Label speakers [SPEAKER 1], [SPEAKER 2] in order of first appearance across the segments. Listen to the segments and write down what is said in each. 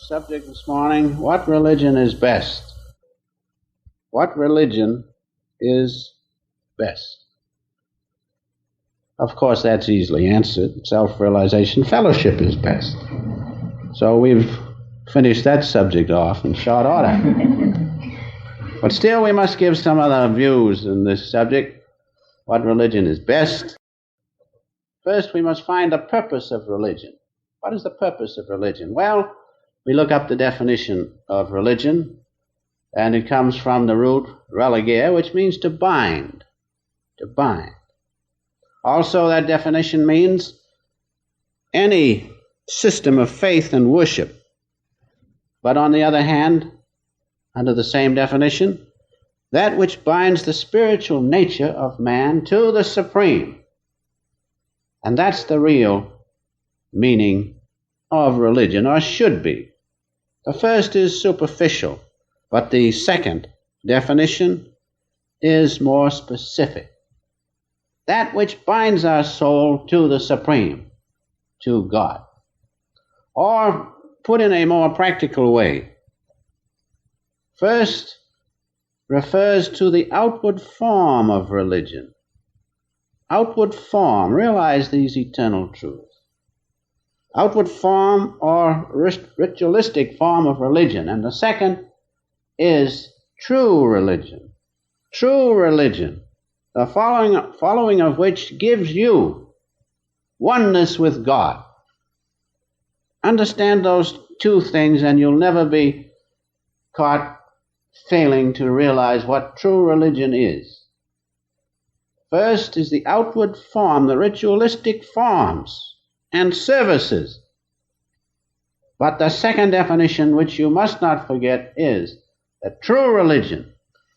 [SPEAKER 1] Subject this morning, what religion is best? What religion is best? Of course, that's easily answered. Self-realization fellowship is best. So we've finished that subject off in short order. But still, we must give some other views in this subject. What religion is best? First, we must find the purpose of religion. What is the purpose of religion? Well, we look up the definition of religion, and it comes from the root religare, which means to bind. To bind. Also, that definition means any system of faith and worship. But on the other hand, under the same definition, that which binds the spiritual nature of man to the supreme. And that's the real meaning of religion, or should be. The first is superficial, but the second definition is more specific. That which binds our soul to the supreme, to God. Or, put in a more practical way, first refers to the outward form of religion. Outward form, realize these eternal truths. Outward form or ritualistic form of religion. And the second is true religion. True religion, the following of which gives you oneness with God. Understand those two things and you'll never be caught failing to realize what true religion is. First is the outward form, the ritualistic forms and services. But the second definition, which you must not forget, is that true religion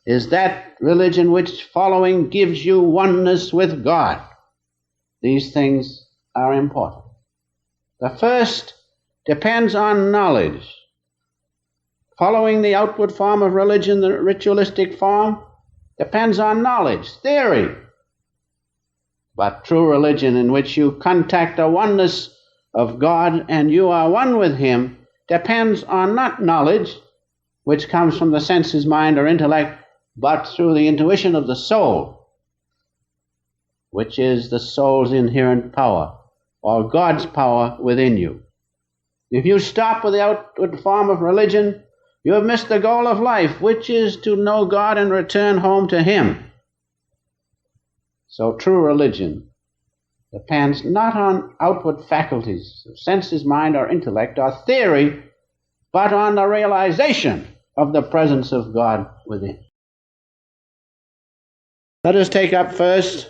[SPEAKER 1] is that religion which following gives you oneness with God. These things are important. The first depends on knowledge. Following the outward form of religion, the ritualistic form, depends on knowledge, theory. But true religion, in which you contact a oneness of God and you are one with Him, depends on not knowledge, which comes from the senses, mind, or intellect, but through the intuition of the soul, which is the soul's inherent power, or God's power within you. If you stop with the outward form of religion, you have missed the goal of life, which is to know God and return home to Him. So true religion depends not on outward faculties of senses, mind, or intellect, or theory, but on the realization of the presence of God within. Let us take up first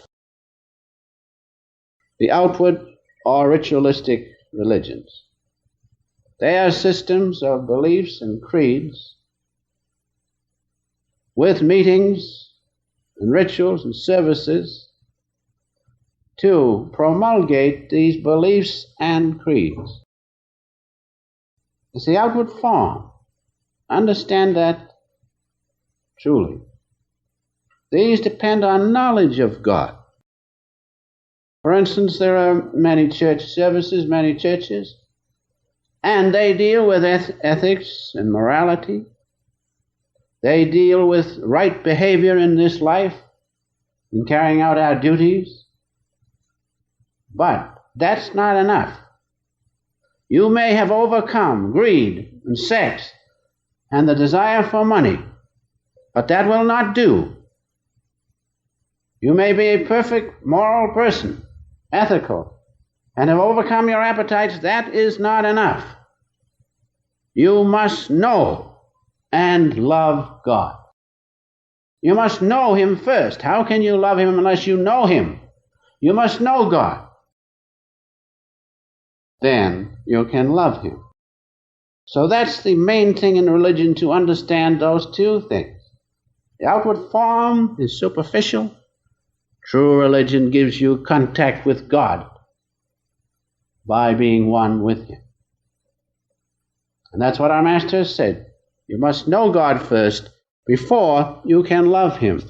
[SPEAKER 1] the outward or ritualistic religions. They are systems of beliefs and creeds with meetings and rituals and services to promulgate these beliefs and creeds. It's the outward form. Understand that truly. These depend on knowledge of God. For instance, there are many church services, many churches, and they deal with ethics and morality. They deal with right behavior in this life, in carrying out our duties. But that's not enough. You may have overcome greed and sex and the desire for money, but that will not do. You may be a perfect moral person, ethical, and have overcome your appetites. That is not enough. You must know and love God. You must know Him first. How can you love Him unless you know Him? You must know God. Then you can love Him. So that's the main thing in religion, to understand those two things. The outward form is superficial. True religion gives you contact with God by being one with Him. And that's what our Master has said. You must know God first before you can love Him.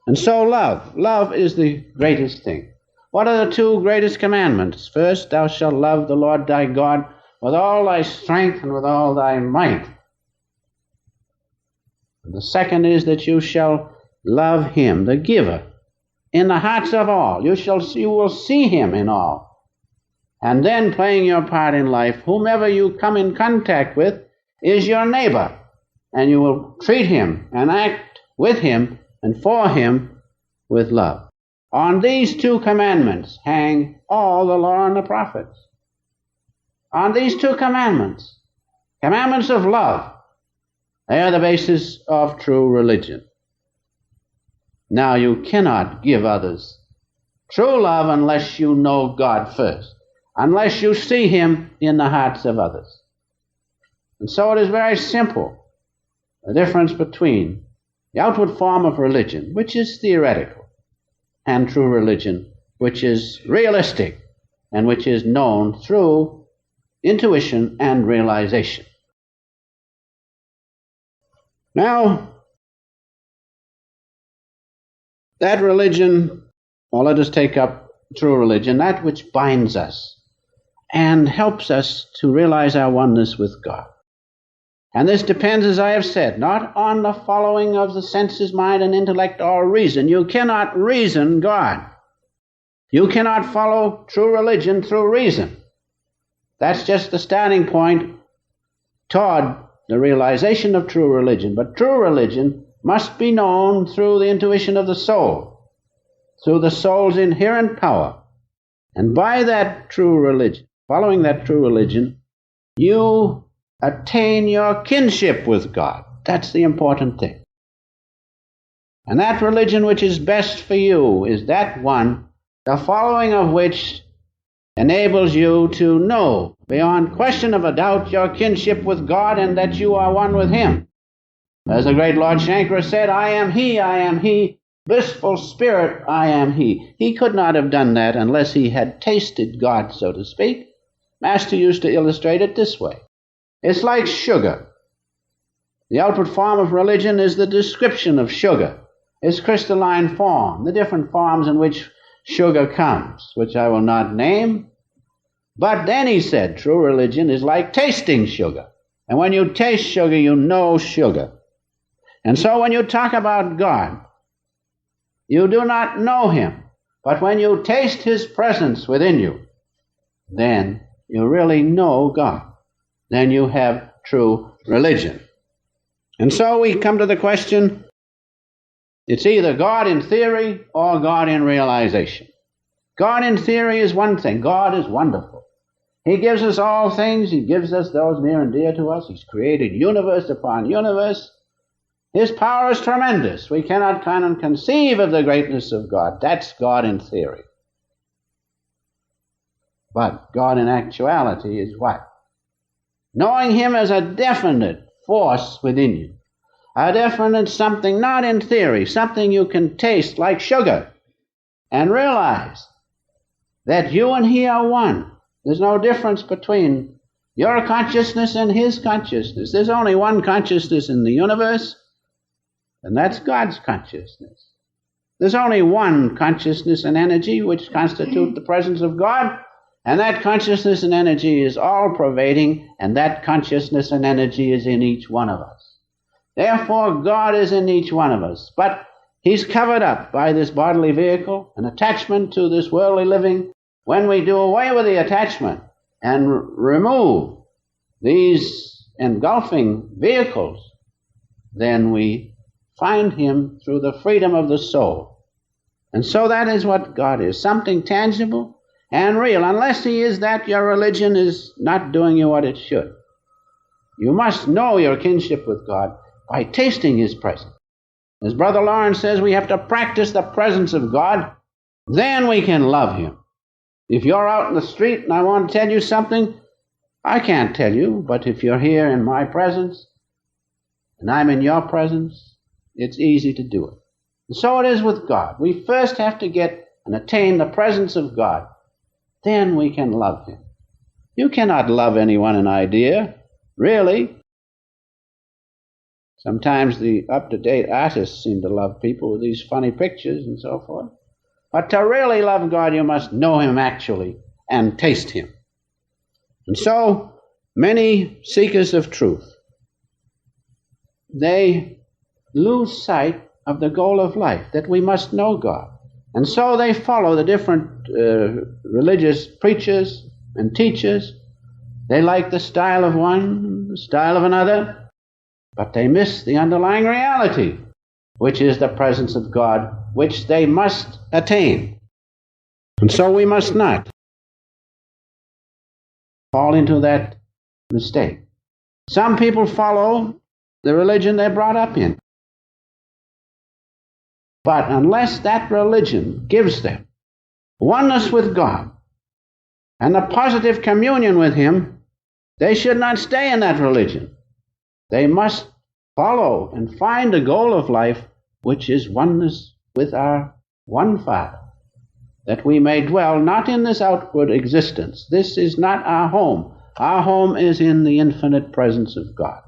[SPEAKER 1] And so love is the greatest thing. What are the two greatest commandments? First, thou shalt love the Lord thy God with all thy strength and with all thy might. And the second is that you shall love him, the giver, in the hearts of all. You will see him in all. And then, playing your part in life, whomever you come in contact with is your neighbor, and you will treat him and act with him and for him with love. On these two commandments hang all the law and the prophets. On these two commandments, commandments of love, they are the basis of true religion. Now, you cannot give others true love unless you know God first, unless you see him in the hearts of others. And so it is very simple, the difference between the outward form of religion, which is theoretical, and true religion, which is realistic and which is known through intuition and realization. Now, that religion, or let us take up true religion, that which binds us and helps us to realize our oneness with God. And this depends, as I have said, not on the following of the senses, mind, and intellect, or reason. You cannot reason God. You cannot follow true religion through reason. That's just the starting point toward the realization of true religion. But true religion must be known through the intuition of the soul, through the soul's inherent power. And by that true religion, following that true religion, you attain your kinship with God. That's the important thing. And that religion which is best for you is that one, the following of which enables you to know beyond question of a doubt your kinship with God and that you are one with him. As the great Lord Shankara said, I am he, blissful spirit, I am he. He could not have done that unless he had tasted God, so to speak. Master used to illustrate it this way. It's like sugar. The outward form of religion is the description of sugar, its crystalline form, the different forms in which sugar comes, which I will not name. But then he said, true religion is like tasting sugar. And when you taste sugar, you know sugar. And so when you talk about God, you do not know him. But when you taste his presence within you, then you really know God. Then you have true religion. And so we come to the question, it's either God in theory or God in realization. God in theory is one thing. God is wonderful. He gives us all things. He gives us those near and dear to us. He's created universe upon universe. His power is tremendous. We cannot kind of conceive of the greatness of God. That's God in theory. But God in actuality is what? Knowing him as a definite force within you. A definite something, not in theory, something you can taste like sugar and realize that you and he are one. There's no difference between your consciousness and his consciousness. There's only one consciousness in the universe, and that's God's consciousness. There's only one consciousness and energy which constitute the presence of God, and that consciousness and energy is all-pervading, and that consciousness and energy is in each one of us. Therefore, God is in each one of us, but he's covered up by this bodily vehicle, an attachment to this worldly living. When we do away with the attachment and remove these engulfing vehicles, then we find him through the freedom of the soul. And so that is what God is, something tangible and real. Unless he is that, your religion is not doing you what it should. You must know your kinship with God by tasting his presence. As Brother Lawrence says, we have to practice the presence of God, then we can love him. If you're out in the street and I want to tell you something, I can't tell you, but if you're here in my presence and I'm in your presence, it's easy to do it. And so it is with God. We first have to get and attain the presence of God. Then we can love him. You cannot love anyone in idea, really. Sometimes the up-to-date artists seem to love people with these funny pictures and so forth. But to really love God, you must know him actually and taste him. And so many seekers of truth, they lose sight of the goal of life, that we must know God. And so they follow the different religious preachers and teachers. They like the style of one, the style of another, but they miss the underlying reality, which is the presence of God, which they must attain. And so we must not fall into that mistake. Some people follow the religion they're brought up in. But unless that religion gives them oneness with God and a positive communion with Him, they should not stay in that religion. They must follow and find the goal of life, which is oneness with our one Father, that we may dwell not in this outward existence. This is not our home. Our home is in the infinite presence of God.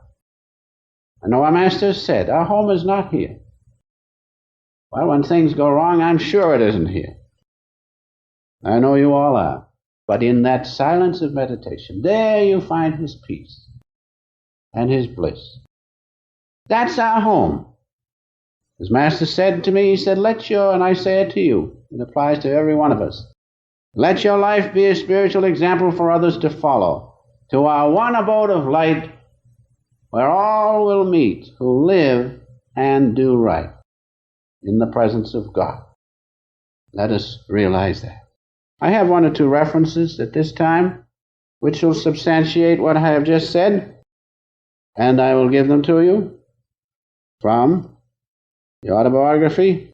[SPEAKER 1] And our Master said, our home is not here. Well, when things go wrong, I'm sure it isn't here. I know you all are. But in that silence of meditation, there you find His peace and His bliss. That's our home. As Master said to me, he said, and I say it to you, it applies to every one of us, let your life be a spiritual example for others to follow, to our one abode of light, where all will meet who live and do right in the presence of God. Let us realize that. I have one or two references at this time which will substantiate what I have just said, and I will give them to you from the autobiography.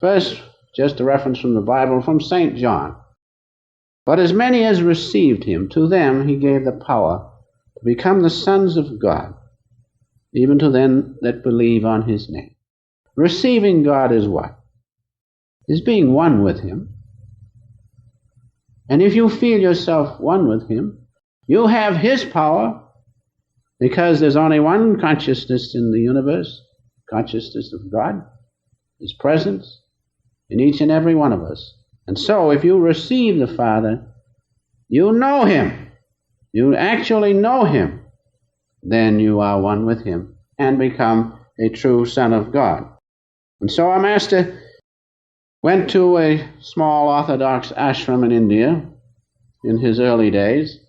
[SPEAKER 1] First, just a reference from the Bible from St. John. But as many as received Him, to them He gave the power to become the sons of God, even to them that believe on His name. Receiving God is what? Is being one with Him. And if you feel yourself one with Him, you have His power, because there's only one consciousness in the universe, consciousness of God, His presence in each and every one of us. And so if you receive the Father, you know Him. You actually know Him. Then you are one with Him and become a true Son of God. And so our Master went to a small Orthodox ashram in India in his early days,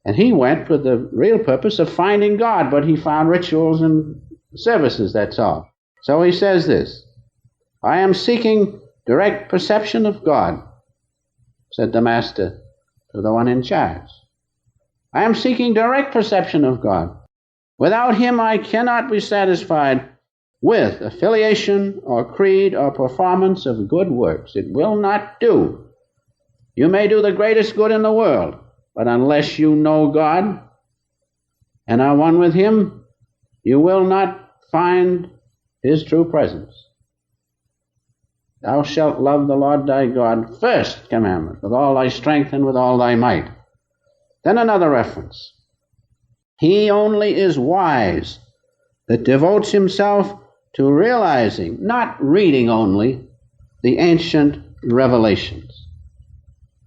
[SPEAKER 1] and he went with the real purpose of finding God, but he found rituals and services, that's all. So he says this, I am seeking direct perception of God, said the Master to the one in charge. I am seeking direct perception of God. Without Him I cannot be satisfied with affiliation or creed or performance of good works. It will not do. You may do the greatest good in the world, but unless you know God and are one with Him, you will not find His true presence. Thou shalt love the Lord thy God, first commandment, with all thy strength and with all thy might. Then another reference. He only is wise that devotes himself to realizing, not reading only, the ancient revelations.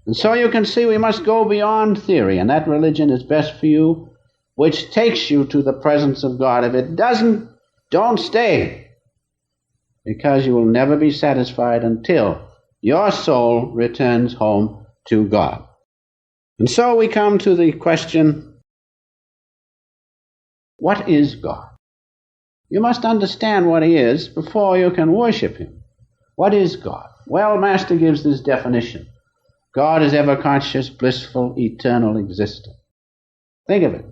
[SPEAKER 1] And so you can see we must go beyond theory, and that religion is best for you, which takes you to the presence of God. If it doesn't, don't stay, because you will never be satisfied until your soul returns home to God. And so we come to the question, what is God? You must understand what He is before you can worship Him. What is God? Well, Master gives this definition. God is ever-conscious, blissful, eternal existence. Think of it.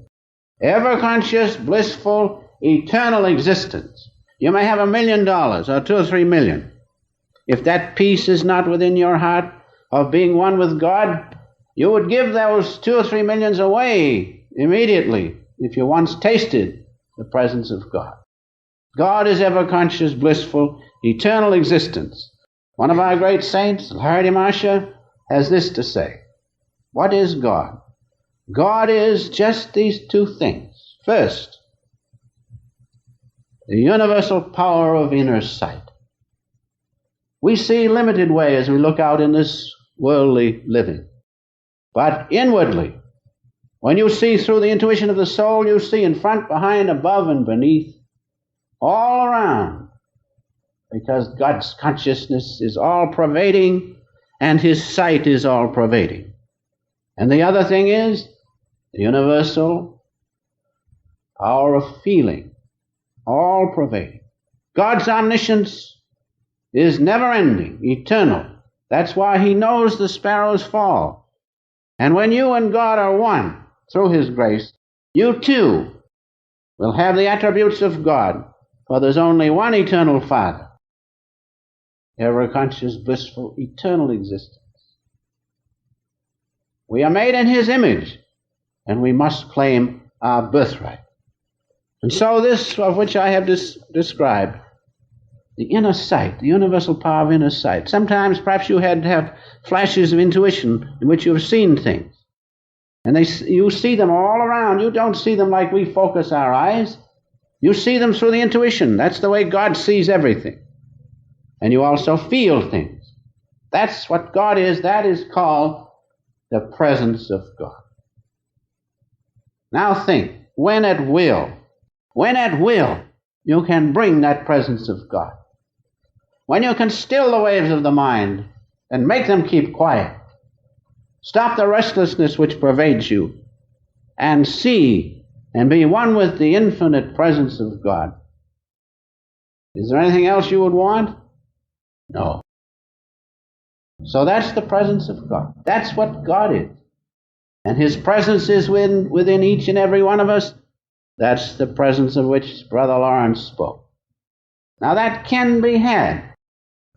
[SPEAKER 1] Ever-conscious, blissful, eternal existence. You may have $1 million or 2 or 3 million. If that peace is not within your heart of being one with God, you would give those 2 or 3 millions away immediately if you once tasted the presence of God. God is ever-conscious, blissful, eternal existence. One of our great saints, Hardy Marsha, has this to say. What is God? God is just these two things. First, the universal power of inner sight. We see limited way as we look out in this worldly living. But inwardly, when you see through the intuition of the soul, you see in front, behind, above, and beneath, all around, because God's consciousness is all-pervading and His sight is all-pervading. And the other thing is the universal power of feeling, all-pervading. God's omniscience is never-ending, eternal. That's why He knows the sparrows fall. And when you and God are one through His grace, you too will have the attributes of God, for there's only one eternal Father, ever-conscious, blissful, eternal existence. We are made in His image, and we must claim our birthright. And so this of which I have described, the inner sight, the universal power of inner sight. Sometimes perhaps you had to have flashes of intuition in which you have seen things. And you see them all around. You don't see them like we focus our eyes. You see them through the intuition. That's the way God sees everything. And you also feel things. That's what God is. That is called the presence of God. Now think, when at will, you can bring that presence of God. When you can still the waves of the mind and make them keep quiet, stop the restlessness which pervades you, and see and be one with the infinite presence of God. Is there anything else you would want? No. So that's the presence of God. That's what God is. And His presence is within each and every one of us. That's the presence of which Brother Lawrence spoke. Now that can be had.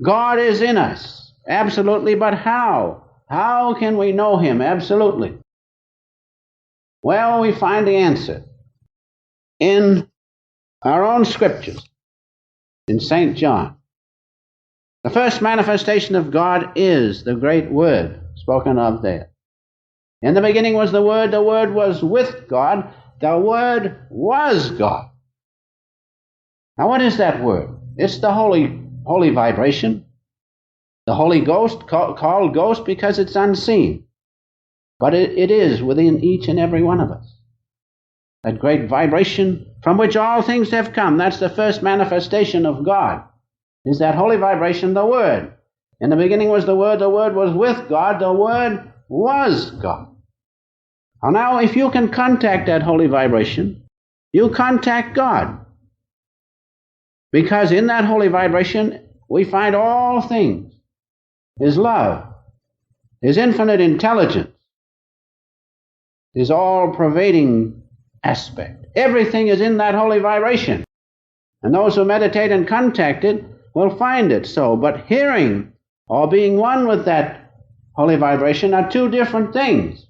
[SPEAKER 1] God is in us, absolutely, but how? How can we know Him absolutely? Well, we find the answer in our own scriptures, in St. John. The first manifestation of God is the great Word spoken of there. In the beginning was the Word was with God, the Word was God. Now what is that Word? It's the holy vibration, the Holy Ghost, called Ghost because it's unseen. But it is within each and every one of us. That great vibration from which all things have come, that's the first manifestation of God, is that holy vibration, the Word. In the beginning was the Word was with God, the Word was God. Now if you can contact that holy vibration, you contact God. Because in that holy vibration, we find all things. His love, His infinite intelligence, His all-pervading aspect. Everything is in that holy vibration. And those who meditate and contact it will find it so. But hearing or being one with that holy vibration are two different things.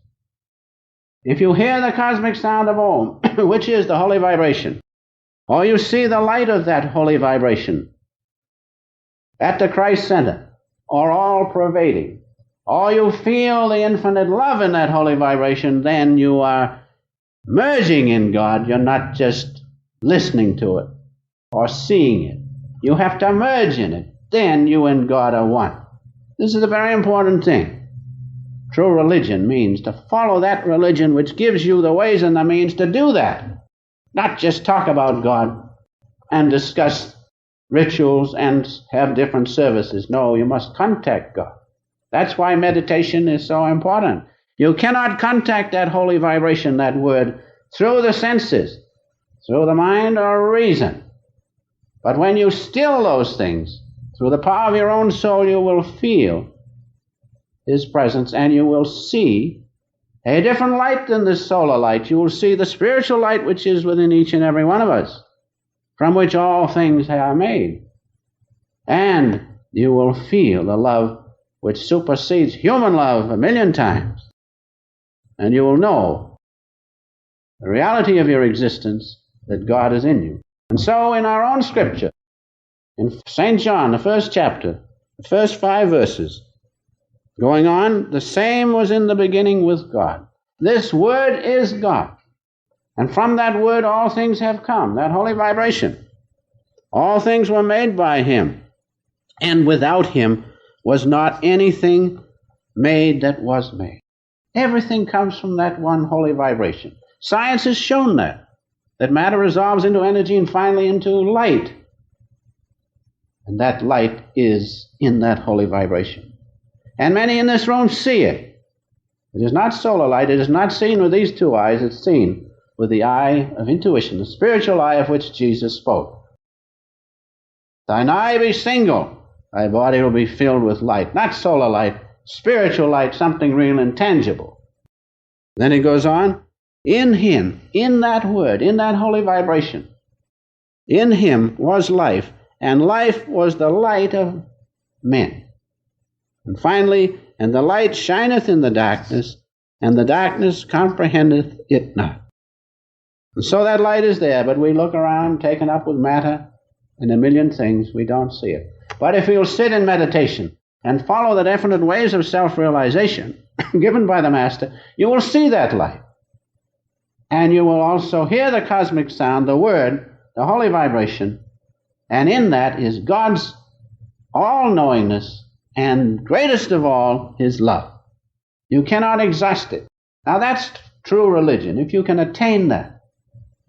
[SPEAKER 1] If you hear the cosmic sound of Om, which is the holy vibration, or you see the light of that holy vibration at the Christ Center, or all-pervading, or you feel the infinite love in that holy vibration, then you are merging in God. You're not just listening to it or seeing it. You have to merge in it. Then you and God are one. This is a very important thing. True religion means to follow that religion which gives you the ways and the means to do that. Not just talk about God and discuss rituals and have different services. No, you must contact God. That's why meditation is so important. You cannot contact that holy vibration, that Word, through the senses, through the mind or reason. But when you still those things, through the power of your own soul, you will feel His presence, and you will see a different light than the solar light. You will see the spiritual light which is within each and every one of us, from which all things are made. And you will feel the love which supersedes human love 1,000,000 times. And you will know the reality of your existence, that God is in you. And so in our own scripture, in St. John, the first chapter, the first 5 verses, going on, the same was in the beginning with God. This Word is God. And from that Word all things have come, that holy vibration. All things were made by Him, and without Him was not anything made that was made. Everything comes from that one holy vibration. Science has shown that matter resolves into energy and finally into light. And that light is in that holy vibration. And many in this room see it. It is not solar light. It is not seen with these two eyes. It's seen with the eye of intuition, the spiritual eye of which Jesus spoke. Thine eye be single, thy body will be filled with light. Not solar light, spiritual light, something real and tangible. Then it goes on, in him, in that word, in that holy vibration, in him was life, and life was the light of men. And finally, and the light shineth in the darkness, and the darkness comprehendeth it not. And so that light is there, but we look around, taken up with matter and a million things, we don't see it. But if you'll sit in meditation and follow the definite ways of self-realization given by the Master, you will see that light. And you will also hear the cosmic sound, the word, the holy vibration, and in that is God's all-knowingness, and greatest of all, his love. You cannot exhaust it. Now that's true religion, if you can attain that.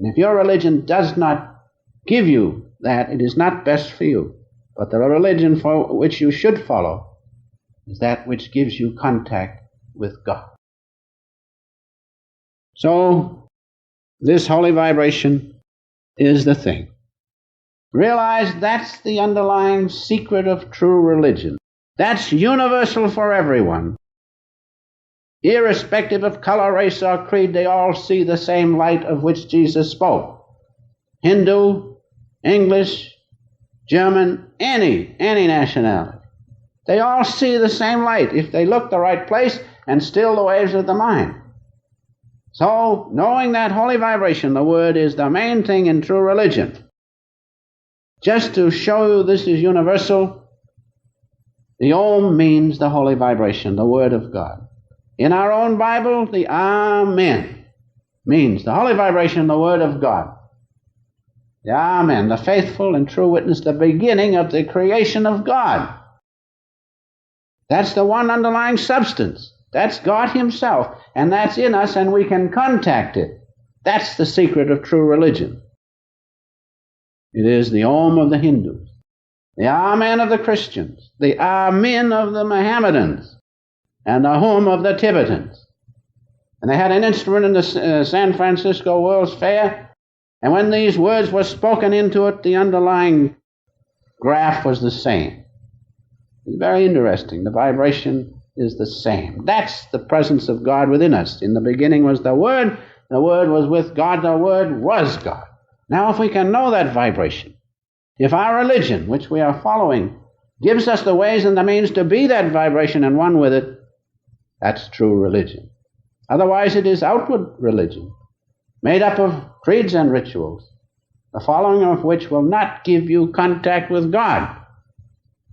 [SPEAKER 1] And if your religion does not give you that, it is not best for you. But the religion for which you should follow is that which gives you contact with God. So, this holy vibration is the thing. Realize that's the underlying secret of true religion. That's universal for everyone. Irrespective of color, race, or creed, they all see the same light of which Jesus spoke. Hindu, English, German, any nationality. They all see the same light if they look the right place and still the waves of the mind. So, knowing that holy vibration, the word, is the main thing in true religion. Just to show you this is universal, the Om means the holy vibration, the word of God. In our own Bible, the Amen means the holy vibration, the word of God. The Amen, the faithful and true witness, the beginning of the creation of God. That's the one underlying substance. That's God himself, and that's in us, and we can contact it. That's the secret of true religion. It is the Om of the Hindus, the Amen of the Christians, the Amen of the Mohammedans, and the Hum of the Tibetans. And they had an instrument in the San Francisco World's Fair, and when these words were spoken into it, the underlying graph was the same. It's very interesting. The vibration is the same. That's the presence of God within us. In the beginning was the Word was with God, the Word was God. Now, if we can know that vibration, if our religion, which we are following, gives us the ways and the means to be that vibration and one with it, that's true religion. Otherwise, it is outward religion, made up of creeds and rituals, the following of which will not give you contact with God.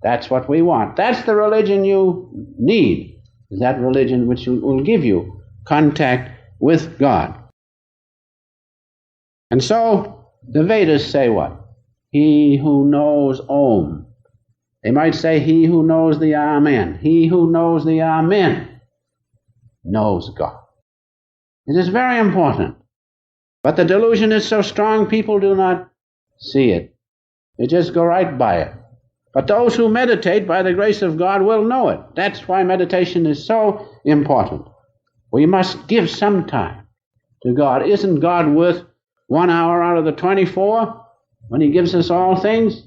[SPEAKER 1] That's what we want. That's the religion you need, is that religion which will give you contact with God. And so, the Vedas say what? He who knows Om. They might say he who knows the Amen. He who knows the Amen knows God. It is very important. But the delusion is so strong, people do not see it. They just go right by it. But those who meditate by the grace of God will know it. That's why meditation is so important. We must give some time to God. Isn't God worth 1 hour out of the 24 when he gives us all things?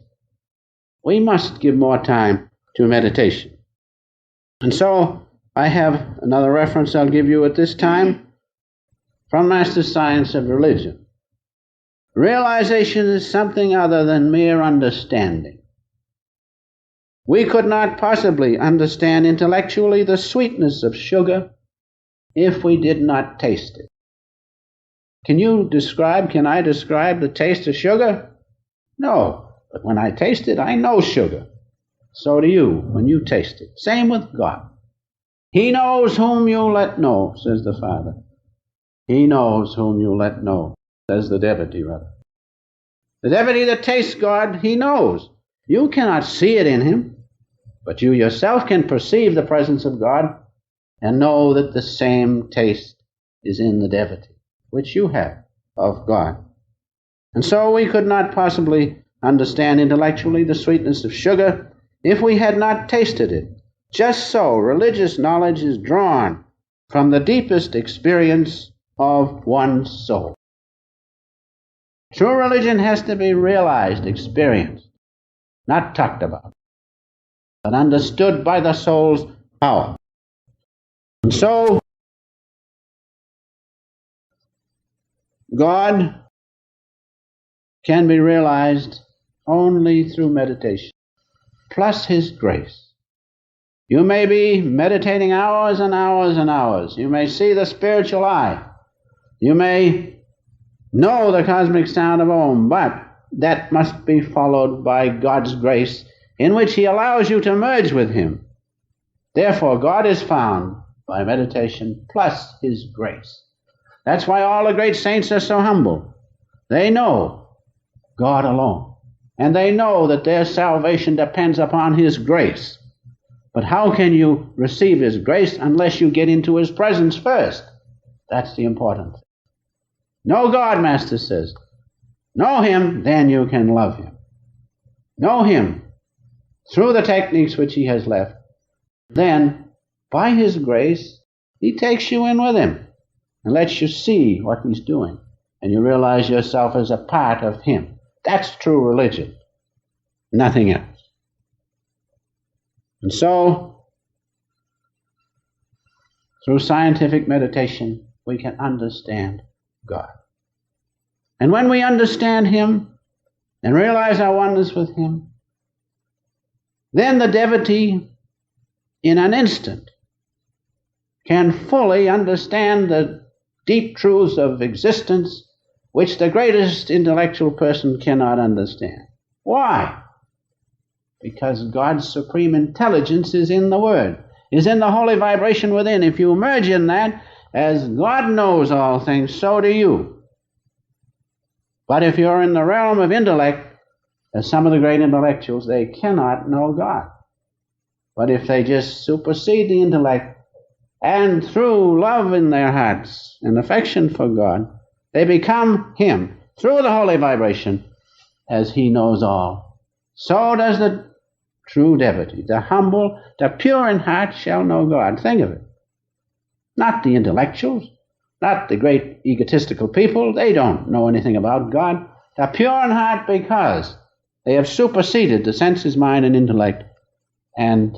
[SPEAKER 1] We must give more time to meditation. And so I have another reference I'll give you at this time from Master Science of Religion. Realization is something other than mere understanding. We could not possibly understand intellectually the sweetness of sugar if we did not taste it. Can I describe the taste of sugar? No, but when I taste it, I know sugar. So do you when you taste it. Same with God. He knows whom you let know, says the Father. He knows whom you let know, says the devotee, rather. The devotee that tastes God, he knows. You cannot see it in him, but you yourself can perceive the presence of God. and know that the same taste is in the devotee, which you have of God. And so we could not possibly understand intellectually the sweetness of sugar if we had not tasted it. Just so, religious knowledge is drawn from the deepest experience of one's soul. True religion has to be realized, experienced, not talked about, but understood by the soul's power. And so, God can be realized only through meditation, plus His grace. You may be meditating hours and hours and hours. You may see the spiritual eye. You may know the cosmic sound of Om, but that must be followed by God's grace, in which He allows you to merge with Him. Therefore, God is found by meditation plus His grace. That's why all the great saints are so humble. They know God alone, and they know that their salvation depends upon His grace. But how can you receive His grace unless you get into His presence first? That's the important thing. Know God, Master says. Know Him, then you can love Him. Know Him through the techniques which He has left. Then, by His grace, He takes you in with Him and lets you see what He's doing. And you realize yourself as a part of Him. That's true religion. Nothing else. And so, through scientific meditation, we can understand God. And when we understand Him and realize our oneness with Him, then the devotee, in an instant, can fully understand the deep truths of existence which the greatest intellectual person cannot understand. Why? Because God's supreme intelligence is in the Word, is in the holy vibration within. If you merge in that, as God knows all things, so do you. But if you're in the realm of intellect, as some of the great intellectuals, they cannot know God. But if they just supersede the intellect, and through love in their hearts and affection for God, they become Him through the holy vibration, as He knows all. So does the true devotee. The humble, the pure in heart shall know God. Think of it. Not the intellectuals, not the great egotistical people. They don't know anything about God. The pure in heart, because they have superseded the senses, mind, and intellect, and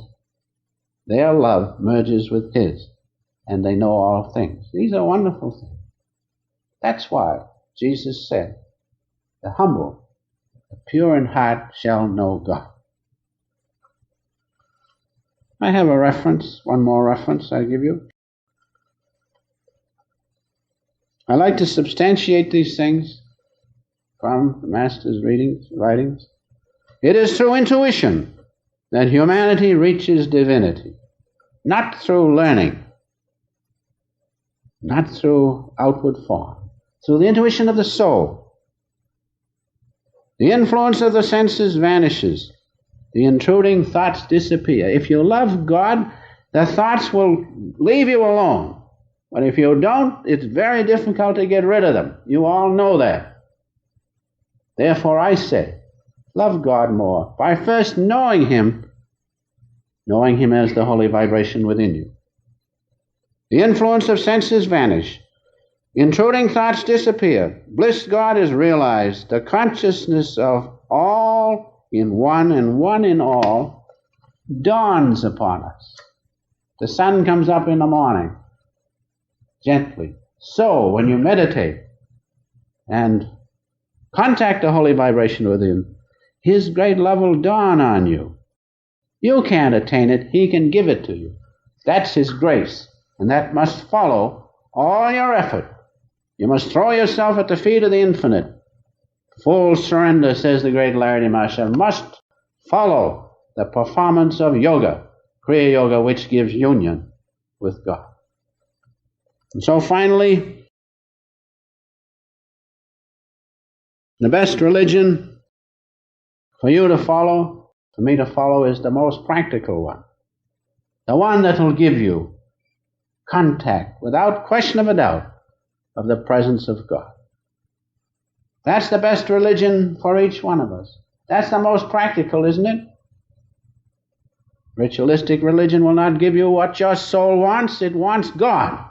[SPEAKER 1] their love merges with His, and they know all things. These are wonderful things. That's why Jesus said, the humble, the pure in heart shall know God. I have a reference, one more reference I'll give you. I like to substantiate these things from the Master's writings. It is through intuition that humanity reaches divinity, not through learning, not through outward form, through the intuition of the soul. The influence of the senses vanishes. The intruding thoughts disappear. If you love God, the thoughts will leave you alone. But if you don't, it's very difficult to get rid of them. You all know that. Therefore I say, love God more by first knowing Him as the holy vibration within you. The influence of senses vanish. Intruding thoughts disappear. Bliss God is realized. The consciousness of all in one and one in all dawns upon us. The sun comes up in the morning, gently. So, when you meditate and contact the holy vibration within, His great love will dawn on you. You can't attain it. He can give it to you. That's His grace, and that must follow all your effort. You must throw yourself at the feet of the infinite. Full surrender, says the great Larry Marshall, must follow the performance of yoga, Kriya Yoga, which gives union with God. And so finally, the best religion for you to follow, for me to follow, is the most practical one. The one that will give you contact, without question of a doubt, of the presence of God. That's the best religion for each one of us. That's the most practical, isn't it? Ritualistic religion will not give you what your soul wants. It wants God.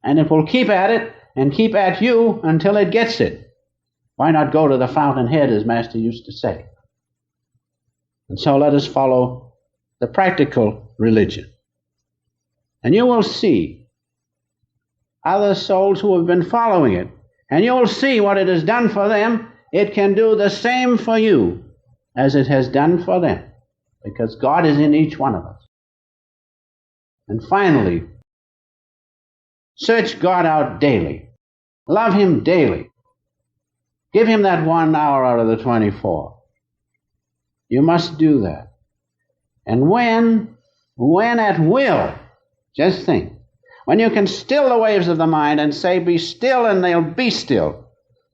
[SPEAKER 1] And it will keep at it and keep at you until it gets it. Why not go to the fountainhead, as Master used to say? And so let us follow the practical religion. And you will see other souls who have been following it, and you will see what it has done for them. It can do the same for you as it has done for them, because God is in each one of us. And finally, search God out daily. Love Him daily. Give Him that 1 hour out of the 24. You must do that. And when at will, just think, when you can still the waves of the mind and say, be still, and they'll be still,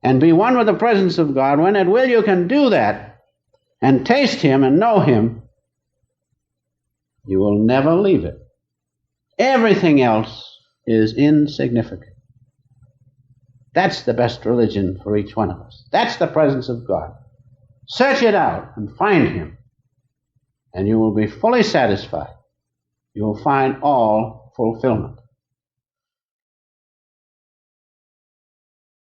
[SPEAKER 1] and be one with the presence of God, when at will you can do that and taste Him and know Him, you will never leave it. Everything else is insignificant. That's the best religion for each one of us. That's the presence of God. Search it out and find Him, and you will be fully satisfied. You will find all fulfillment.